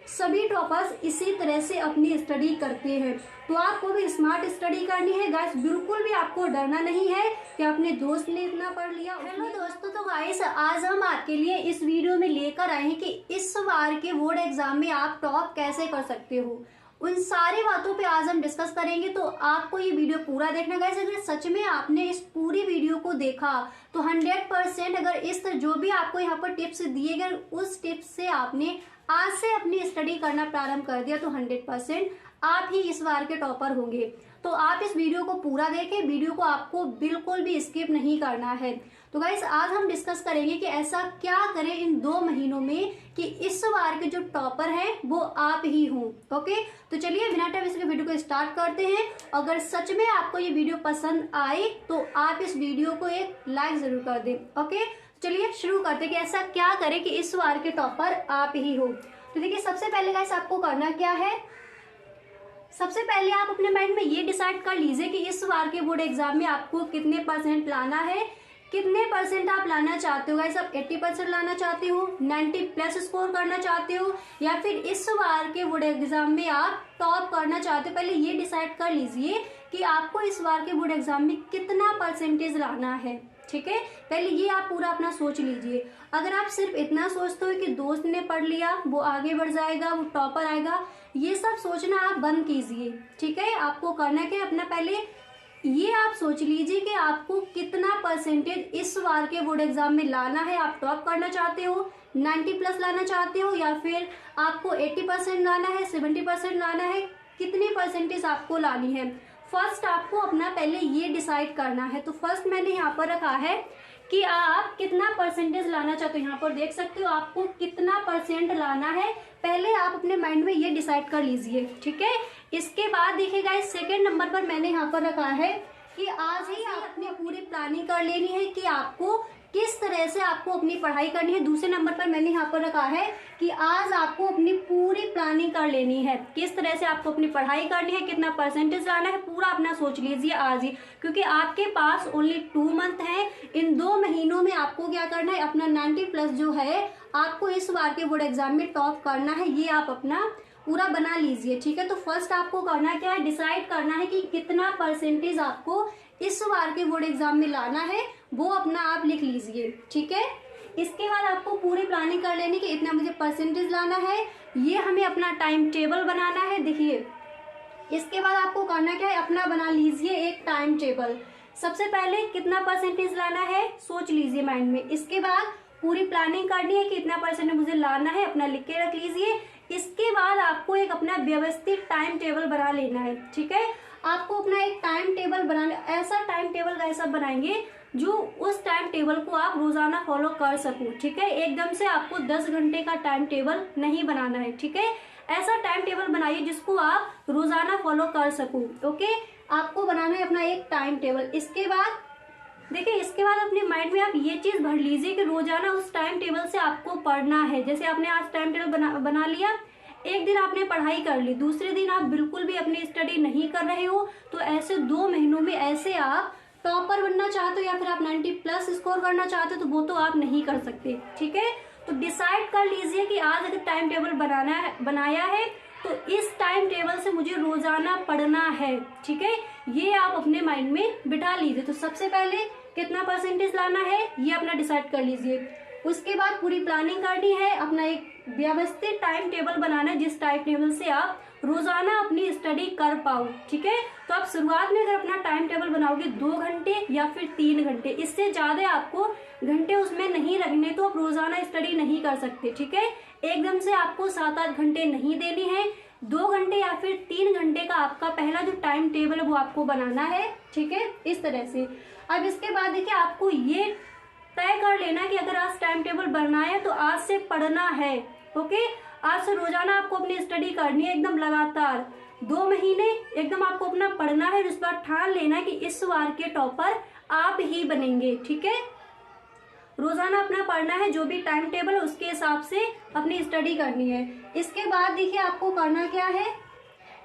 सभी टॉपर्स इसी तरह से अपनी स्टडी करते हैं। तो आपको भी स्मार्ट स्टडी करनी है गाइस, बिल्कुल भी आपको डरना नहीं है कि अपने दोस्त ने इतना पढ़ लिया। हेलो दोस्तों, तो गाइस आज हम आपके लिए इस वीडियो में लेकर आए हैं कि इस बार के बोर्ड एग्जाम में आप टॉप कैसे कर सकते हो। उन सारी बातों पे आज हम डिस्कस करेंगे, तो आपको ये वीडियो पूरा देखना गाइस। अगर सच में आपने इस पूरी वीडियो को देखा तो 100% अगर इस जो भी आपको यहाँ पर टिप्स दिए गए उस टिप्स से आपने आज से अपनी स्टडी करना प्रारंभ कर दिया तो 100% आप ही इस बार के टॉपर होंगे। तो आप इस वीडियो को पूरा देखें, वीडियो को आपको बिल्कुल भी स्किप नहीं करना है। तो गाइस आज हम डिस्कस करेंगे कि ऐसा क्या करें इन 2 महीनों में कि इस बार के जो टॉपर हैं वो आप ही हों। ओके, तो चलिए बिना टाइम इसके वीडियो को स्टार्ट करते हैं। अगर सच में आपको ये वीडियो पसंद आए तो आप इस वीडियो को एक लाइक जरूर कर दें। ओके, चलिए शुरू करते हैं कि ऐसा क्या करें कि इस बार के टॉपर आप ही हो। तो देखिए सबसे पहले गाइस आपको करना क्या है, सबसे पहले आप अपने माइंड में ये डिसाइड कर लीजिए कि इस बार के बोर्ड एग्जाम में आपको कितने परसेंट लाना है, कितने परसेंट आप लाना चाहते हो। गाइस आप 80% लाना चाहते हो, 90+ स्कोर करना चाहते हो, या फिर इस बार के बोर्ड एग्जाम में आप टॉप करना चाहते हो। पहले ये डिसाइड कर लीजिए कि आपको इस बार के बोर्ड एग्जाम में कितना परसेंटेज लाना है। ठीक है, पहले ये आप पूरा अपना सोच लीजिए। अगर आप सिर्फ इतना सोचते हो कि दोस्त ने पढ़ लिया वो आगे बढ़ जाएगा, वो टॉपर आएगा, ये सब सोचना आप बंद कीजिए। ठीक है, आपको करना क्या है, अपना पहले ये आप सोच लीजिए कि आपको कितना परसेंटेज इस बार के बोर्ड एग्जाम में लाना है। आप टॉप करना चाहते हो, 90+ लाना चाहते हो, या फिर आपको 80% लाना है, 70% लाना है, कितनी परसेंटेज आपको लानी है। फर्स्ट आपको अपना पहले ये डिसाइड करना है। तो फर्स्ट मैंने यहाँ पर रखा है कि आप कितना परसेंटेज लाना चाहते हो। यहाँ पर देख सकते हो आपको कितना परसेंट लाना है, पहले आप अपने माइंड में ये डिसाइड कर लीजिए। ठीक है, इसके बाद देखिएगा इस सेकेंड नंबर पर मैंने यहाँ पर रखा है कि आज ही आप अपनी पूरी प्लानिंग कर लेनी है कि आपको किस तरह से आपको अपनी पढ़ाई करनी है। दूसरे नंबर पर मैंने यहाँ पर रखा है कि आज आपको अपनी पूरी प्लानिंग कर लेनी है, किस तरह से आपको अपनी पढ़ाई करनी है, कितना परसेंटेज लाना है, पूरा अपना सोच लीजिए आज ही, क्योंकि आपके पास ओनली 2 मंथ है। इन 2 महीनों में आपको क्या करना है, अपना 90+ जो है आपको इस बार के बोर्ड एग्जाम में टॉप करना है, ये आप अपना पूरा बना लीजिए। ठीक है, तो फर्स्ट आपको करना क्या है, डिसाइड करना है कि कितना परसेंटेज आपको इस बार के बोर्ड एग्जाम में लाना है, वो अपना आप लिख लीजिए। ठीक है, इसके बाद आपको पूरी प्लानिंग कर लेनी कि इतना मुझे परसेंटेज लाना है, ये हमें अपना टाइम टेबल बनाना है। देखिए इसके बाद आपको करना क्या है, अपना बना लीजिए एक टाइम टेबल। सबसे पहले कितना परसेंटेज लाना है सोच लीजिए माइंड में, इसके बाद पूरी प्लानिंग करनी है कि इतना परसेंटेज मुझे लाना है, अपना लिख के रख लीजिए। इसके बाद आपको एक अपना व्यवस्थित टाइम टेबल बना लेना है। ठीक है, आपको अपना एक टाइम टेबल बनाना, ऐसा टाइम टेबल ऐसा बनाएंगे जो उस टाइम टेबल को आप रोजाना फॉलो कर सको। ठीक है, एकदम से आपको 10 घंटे का टाइम टेबल नहीं बनाना है। ठीक है, ऐसा टाइम टेबल बनाइए जिसको आप रोजाना फॉलो कर सको। ओके, आपको बनाना है अपना एक टाइम टेबल। इसके बाद देखिए, इसके बाद अपने माइंड में आप ये चीज भर लीजिए कि रोजाना उस टाइम टेबल से आपको पढ़ना है। जैसे आपने आज टाइम टेबल बना लिया, एक दिन आपने पढ़ाई कर ली, दूसरे दिन आप बिल्कुल भी अपनी स्टडी नहीं कर रहे हो, तो ऐसे 2 महीनों में ऐसे आप टॉपर बनना चाहते हो या फिर आप 90+ स्कोर करना चाहते हो, तो वो तो आप नहीं कर सकते। ठीक है, तो डिसाइड कर लीजिए कि आज अगर टाइम टेबल बनाया है तो इस टाइम टेबल से मुझे रोजाना पढ़ना है। ठीक है, ये आप अपने माइंड में बिठा लीजिए। तो सबसे पहले कितना परसेंटेज लाना है ये अपना डिसाइड कर लीजिए। उसके बाद पूरी प्लानिंग करनी है, अपना एक व्यवस्थित टाइम टेबल बनाना है जिस टाइम टेबल से आप रोजाना अपनी स्टडी कर पाओ। ठीक है, तो आप शुरुआत में अगर अपना टाइम टेबल बनाओगे 2 घंटे या फिर 3 घंटे, इससे ज्यादा आपको घंटे उसमें नहीं रखने, तो आप रोजाना स्टडी नहीं कर सकते। ठीक है, एकदम से आपको 7-8 घंटे नहीं देने हैं, 2 घंटे या फिर 3 घंटे का आपका पहला जो टाइम टेबल है वो आपको बनाना है। ठीक है, इस तरह से। अब इसके बाद देखिए आपको ये तय कर लेना कि अगर आज टाइम टेबल बनाया तो आज से पढ़ना है। ओके, आज से रोजाना आपको अपनी स्टडी करनी है एकदम लगातार, 2 महीने एकदम आपको अपना पढ़ना है। उस बार ठान लेना कि इस बार के टॉपर आप ही बनेंगे। ठीक है, रोजाना अपना पढ़ना है, जो भी टाइम टेबल है उसके हिसाब से अपनी स्टडी करनी है। इसके बाद देखिए आपको करना क्या है,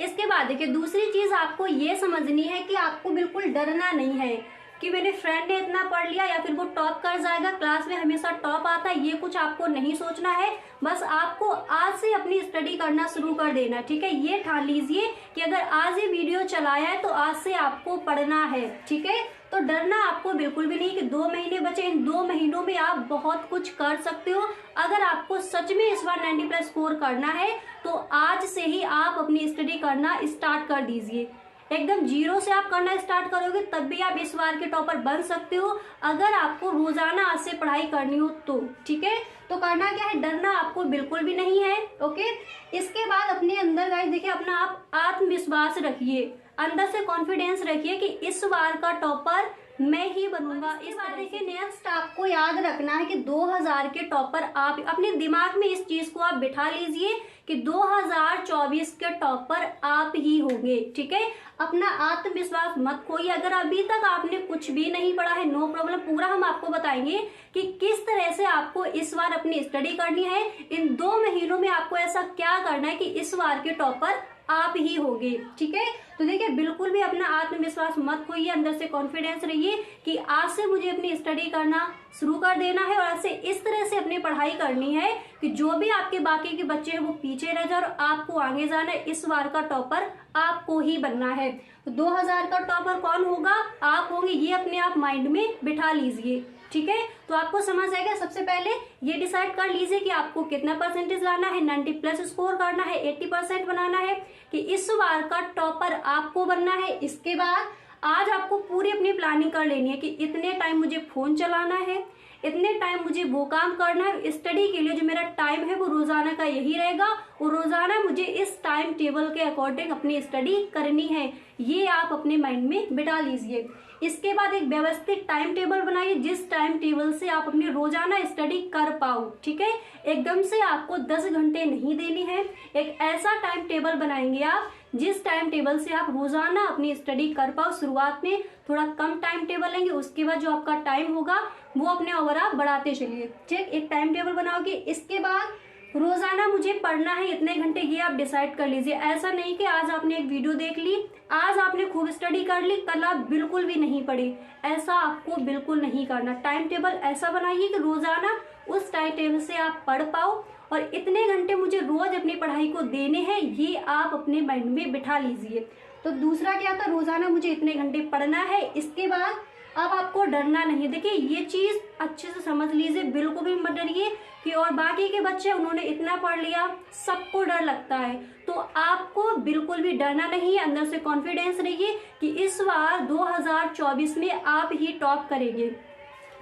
इसके बाद देखिए दूसरी चीज आपको ये समझनी है कि आपको बिल्कुल डरना नहीं है। कि मेरे फ्रेंड ने इतना पढ़ लिया या फिर वो टॉप कर जाएगा, क्लास में हमेशा टॉप आता है, ये कुछ आपको नहीं सोचना है। बस आपको आज से अपनी स्टडी करना शुरू कर देना, ठीक है। ये ठान लीजिए कि अगर आज ये वीडियो चलाया है तो आज से आपको पढ़ना है, ठीक है। तो डरना आपको बिल्कुल भी नहीं कि 2 महीने बचे, इन 2 महीनों में आप बहुत कुछ कर सकते हो। अगर आपको सच में इस बार 90+ स्कोर करना है तो आज से ही आप अपनी स्टडी करना स्टार्ट कर दीजिए। एकदम जीरो से आप करना स्टार्ट करोगे तब भी आप इस बार के टॉपर बन सकते हो, अगर आपको रोजाना आज से पढ़ाई करनी हो तो, ठीक है। तो करना क्या है, डरना आपको बिल्कुल भी नहीं है, ओके। इसके बाद अपने अंदर गाइस देखिए, अपना आप आत्मविश्वास रखिए, अंदर से कॉन्फिडेंस रखिए कि इस बार का टॉपर मैं ही बनूंगा। इस बार देखिए नेक्स्ट आपको याद रखना है कि 2000 के टॉपर आप अपने दिमाग में इस चीज को आप बिठा लीजिए कि 2024 के टॉपर आप ही होंगे, ठीक है। अपना आत्मविश्वास मत खोइए। अगर अभी तक आपने कुछ भी नहीं पढ़ा है, नो प्रॉब्लम, पूरा हम आपको बताएंगे कि किस तरह से आपको इस बार अपनी स्टडी करनी है। इन 2 महीनों में आपको ऐसा क्या करना है कि इस बार के टॉपर आप ही होंगे, ठीक है। तो देखिए बिल्कुल भी अपना आत्मविश्वास मत खोइए, अंदर से कॉन्फिडेंस रहिए कि आज से मुझे अपनी स्टडी करना शुरू कर देना है और आज से इस तरह से अपनी पढ़ाई करनी है कि जो भी आपके बाकी के बच्चे हैं वो पीछे रह जाए और आपको आगे जाना है। इस बार का टॉपर आपको ही बनना है। तो 2000 का टॉपर कौन होगा, आप होंगे, ये अपने आप माइंड में बिठा लीजिए, ठीक है। तो आपको समझ आएगा। सबसे पहले ये डिसाइड कर लीजिए कि आपको कितना परसेंटेज लाना है, 90+ स्कोर करना है, 80% बनाना है कि इस बार का टॉपर आपको बनना है। इसके बाद आज आपको पूरी अपनी प्लानिंग कर लेनी है कि इतने टाइम मुझे फोन चलाना है, इतने टाइम मुझे वो काम करना है। स्टडी के लिए जो मेरा टाइम है वो रोजाना का यही रहेगा और रोजाना मुझे इस टाइम टेबल के अकॉर्डिंग अपनी स्टडी करनी है। ये आप अपने माइंड में बिठा लीजिए। इसके बाद एक व्यवस्थित टाइम टेबल बनाइए जिस टाइम टेबल से आप अपनी रोजाना स्टडी कर पाओ, ठीक है। एकदम से आपको 10 घंटे नहीं देनी है। एक ऐसा टाइम टेबल बनाएंगे आप जिस टाइम टेबल से आप रोजाना अपनी स्टडी कर पाओ। शुरुआत में थोड़ा कम टाइम टेबल लेंगे, उसके बाद जो आपका टाइम होगा वो अपने ओवर आप बढ़ाते चलिए, ठीक। एक टाइम टेबल बनाओगे। इसके बाद रोजाना मुझे पढ़ना है इतने घंटे, ये आप डिसाइड कर लीजिए। ऐसा नहीं कि आज आपने एक वीडियो देख ली, आज आपने खूब स्टडी कर ली, कल आप बिल्कुल भी नहीं पढ़ी, ऐसा आपको बिल्कुल नहीं करना। टाइम टेबल ऐसा बनाइए कि रोजाना उस टाइम टेबल से आप पढ़ पाओ और इतने घंटे मुझे रोज अपनी पढ़ाई को देने हैं, ये आप अपने माइंड में बिठा लीजिए। तो दूसरा क्या था, रोजाना मुझे इतने घंटे पढ़ना है। इसके बाद अब आपको डरना नहीं। देखिए ये चीज अच्छे से समझ लीजिए, बिल्कुल भी मत डरिए कि और बाकी के बच्चे उन्होंने इतना पढ़ लिया, सबको डर लगता है। तो आपको बिल्कुल भी डरना नहीं है, अंदर से कॉन्फिडेंस रहिए कि इस बार 2024 में आप ही टॉप करेंगे,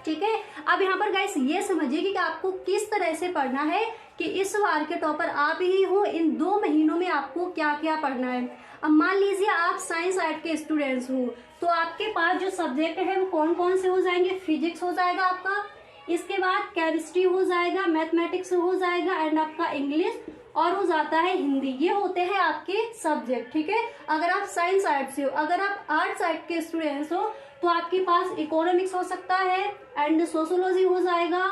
ठीक है। अब यहाँ पर गाइस ये समझिए कि आपको किस तरह से पढ़ना है कि इस बार के टॉपर आप ही हो। इन 2 महीनों में आपको क्या क्या पढ़ना है। अब मान लीजिए आप साइंस आर्ट के स्टूडेंट्स हो तो आपके पास जो सब्जेक्ट है वो कौन कौन से हो जाएंगे। फिजिक्स हो जाएगा आपका, इसके बाद केमिस्ट्री हो जाएगा, मैथमेटिक्स हो जाएगा एंड आपका इंग्लिश और हो जाता है हिंदी। ये होते हैं आपके सब्जेक्ट, ठीक है। अगर आप साइंस आर्ट से हो, अगर आप आर्ट्स आर्ट के स्टूडेंट्स हो तो आपके पास इकोनॉमिक्स हो सकता है एंड सोशोलॉजी हो जाएगा,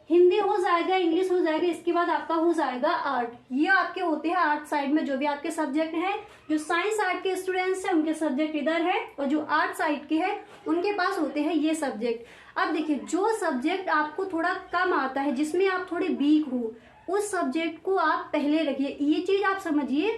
हिंदी हो जाएगा, इंग्लिश हो जाएगा, इसके बाद आपका हो जाएगा आर्ट। ये आपके होते हैं आर्ट साइड में जो भी आपके सब्जेक्ट हैं। जो साइंस आर्ट के स्टूडेंट्स हैं उनके सब्जेक्ट इधर है और जो आर्ट साइड के हैं उनके पास होते हैं ये सब्जेक्ट। अब देखिए जो सब्जेक्ट आपको थोड़ा कम आता है, जिसमें आप थोड़े वीक हो, उस सब्जेक्ट को आप पहले रखिए। ये चीज आप समझिए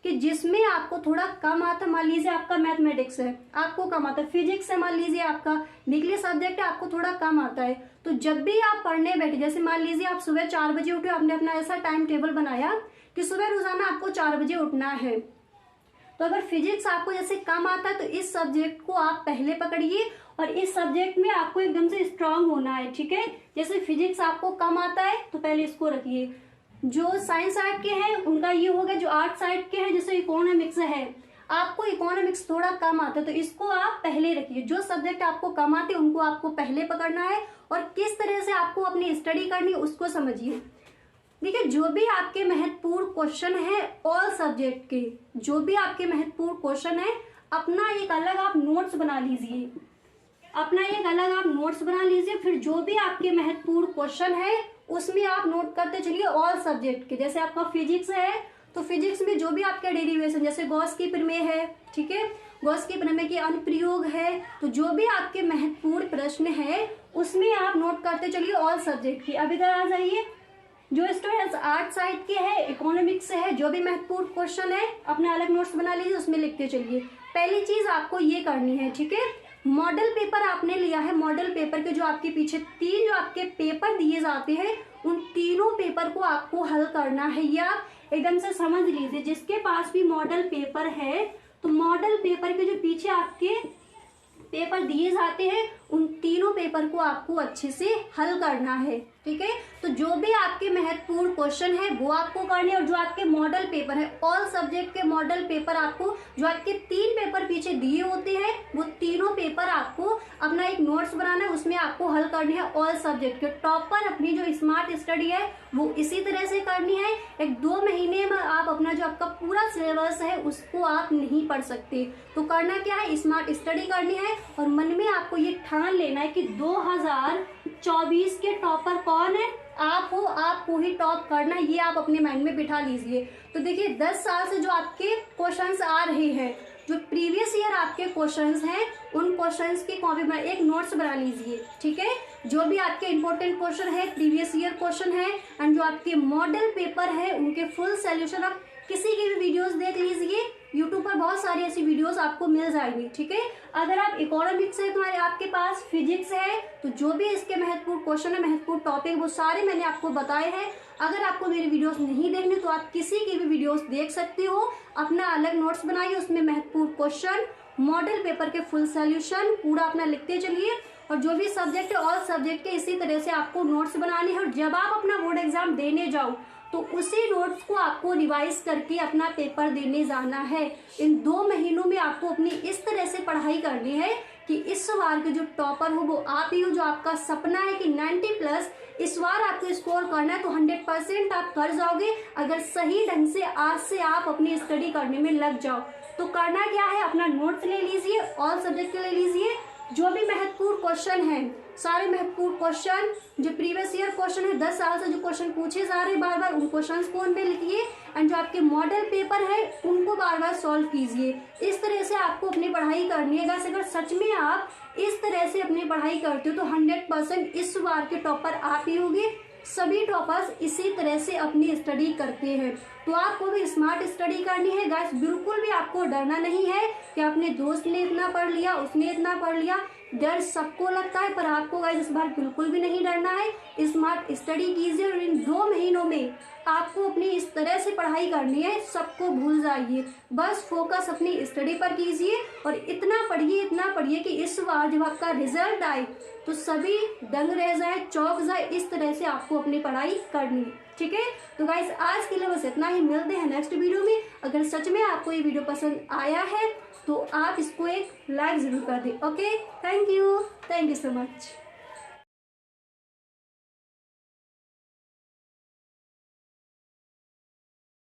कि जिसमें आपको थोड़ा कम आता, मान लीजिए आपका मैथमेटिक्स है, आपको कम आता है, फिजिक्स है, मान लीजिए आपका निकले सब्जेक्ट है, आपको थोड़ा कम आता है, तो जब भी आप पढ़ने बैठे, जैसे मान लीजिए आप सुबह 4 बजे उठे, आपने अपना ऐसा टाइम टेबल बनाया कि सुबह रोजाना आपको 4 बजे उठना है, तो अगर फिजिक्स आपको जैसे कम आता है तो इस सब्जेक्ट को आप पहले पकड़िए और इस सब्जेक्ट में आपको एकदम से स्ट्रांग होना है, ठीक है। जैसे फिजिक्स आपको कम आता है तो पहले इसको रखिए। जो साइंस साइड के हैं उनका ये होगा, जो आर्ट साइड के हैं जैसे इकोनॉमिक्स है, आपको इकोनॉमिक्स थोड़ा कम आता है तो इसको आप पहले रखिए। जो सब्जेक्ट आपको कम आते हैं उनको आपको पहले पकड़ना है और किस तरह से आपको अपनी स्टडी करनी है उसको समझिए। देखिए जो भी आपके महत्वपूर्ण क्वेश्चन है ऑल सब्जेक्ट के, जो भी आपके महत्वपूर्ण क्वेश्चन है, अपना एक अलग आप नोट्स बना लीजिए, अपना एक अलग आप नोट्स बना लीजिए। फिर जो भी आपके महत्वपूर्ण क्वेश्चन है उसमें आप नोट करते चलिए ऑल सब्जेक्ट के। जैसे आपका फिजिक्स है तो फिजिक्स में जो भी आपका डेरिवेशन जैसे गॉस की प्रमेय है, ठीक है, गॉस की प्रमेय के अनुप्रयोग है, तो जो भी आपके महत्वपूर्ण प्रश्न है उसमें आप नोट करते चलिए ऑल सब्जेक्ट की। अब इधर आ जाइए, जो स्टूडेंट्स आर्ट साइड के हैं, इकोनॉमिक्स से है, जो भी महत्वपूर्ण क्वेश्चन है अपने अलग नोट्स बना लीजिए, उसमें लिखते चलिए। पहली चीज आपको ये करनी है, ठीक है, मॉडल पेपर आपने लिया है, मॉडल पेपर के जो आपके पीछे 3 जो आपके पेपर दिए जाते हैं उन तीनों पेपर को आपको हल करना है। ये आप एकदम से समझ लीजिए, जिसके पास भी मॉडल पेपर है तो मॉडल पेपर के जो पीछे आपके पेपर दिए जाते हैं उन तीनों पेपर को आपको अच्छे से हल करना है, ठीक है। तो जो भी आपके महत्वपूर्ण क्वेश्चन है वो आपको करने, और जो आपके मॉडल पेपर है ऑल सब्जेक्ट के मॉडल पेपर आपको जो आपके 3 पेपर पीछे दिए होते हैं वो तीनों पेपर आपको अपना एक नोट्स बनाना है, उसमें आपको हल करनी है ऑल सब्जेक्ट के। टॉपर अपनी जो स्मार्ट स्टडी है वो इसी तरह से करनी है। 1-2 महीने में आप अपना जो आपका पूरा सिलेबस है उसको आप नहीं पढ़ सकते, तो करना क्या है, स्मार्ट स्टडी करनी है और मन में आपको ये ठान लेना है कि 2024 के टॉपर कौन है, आप हो, आपको ही टॉप करना है, ये आप अपने माइंड में बिठा लीजिए। तो देखिए 10 साल से जो आपके क्वेश्चंस आ रहे हैं, जो प्रीवियस ईयर आपके क्वेश्चंस हैं उन क्वेश्चंस की कॉपी में एक नोट्स बना लीजिए, ठीक है। जो भी आपके इंपॉर्टेंट क्वेश्चन है, प्रीवियस ईयर क्वेश्चन है एंड जो आपके मॉडल पेपर है उनके फुल सोल्यूशन आप किसी की भी वीडियोस देख लीजिए, यूट्यूब पर बहुत सारी ऐसी वीडियोस आपको मिल जाएंगी, ठीक है। अगर आप इकोनॉमिक्स है, तुम्हारे आपके पास फिजिक्स है, तो जो भी इसके महत्वपूर्ण क्वेश्चन है, महत्वपूर्ण टॉपिक, वो सारे मैंने आपको बताए हैं। अगर आपको मेरी वीडियोस नहीं देखनी तो आप किसी की भी वीडियोस देख सकते हो, अपना अलग नोट्स बनाइए, उसमें महत्वपूर्ण क्वेश्चन, मॉडल पेपर के फुल सोल्यूशन पूरा अपना लिखते चलिए, और जो भी सब्जेक्ट है ऑल सब्जेक्ट के इसी तरह से आपको नोट्स बनाने हैं। और जब आप अपना बोर्ड एग्जाम देने जाओ तो उसी नोट्स को आपको रिवाइज करके अपना पेपर देने जाना है। इन 2 महीनों में आपको अपनी इस तरह से पढ़ाई करनी है कि इस बार के जो टॉपर हो वो आप ही हो। जो आपका सपना है कि 90+ इस बार आपको स्कोर करना है तो 100% आप कर जाओगे, अगर सही ढंग से आज से आप अपनी स्टडी करने में लग जाओ। तो करना क्या है, अपना नोट्स ले लीजिए, ऑल सब्जेक्ट ले लीजिए, जो भी महत्वपूर्ण क्वेश्चन है, सारे महत्वपूर्ण क्वेश्चन जो प्रीवियस ईयर क्वेश्चन है, 10 साल से जो क्वेश्चन पूछे जा रहे हैं बार बार, उन क्वेश्चन को उनमें लिखिए एंड जो आपके मॉडल पेपर है उनको बार बार सॉल्व कीजिए। इस तरह से आपको अपनी पढ़ाई करनी है। अगर सच में आप इस तरह से अपनी पढ़ाई करते हो तो 100% इस बार के टॉपर आप ही होंगे। सभी टॉपर्स इसी तरह से अपनी स्टडी करते हैं, तो आपको भी स्मार्ट स्टडी करनी है गाइस। बिल्कुल भी आपको डरना नहीं है कि अपने दोस्त ने इतना पढ़ लिया, उसने इतना पढ़ लिया। डर सबको लगता है पर आपको गाइस इस बार बिल्कुल भी नहीं डरना है। स्मार्ट स्टडी कीजिए और इन 2 महीनों में आपको अपनी इस तरह से पढ़ाई करनी है, सबको भूल जाइए, बस फोकस अपनी स्टडी पर कीजिए और इतना पढ़िए कि इस बार जब आपका रिजल्ट आए तो सभी दंग रह जाए, चौंक जाए। इस तरह से आपको अपनी पढ़ाई करनी है, ठीक है। तो गाइस आज के लिए बस इतना ही, मिलते हैं नेक्स्ट वीडियो में। अगर सच में आपको ये वीडियो पसंद आया है तो आप इसको एक लाइक जरूर कर दें। Okay, thank you so much.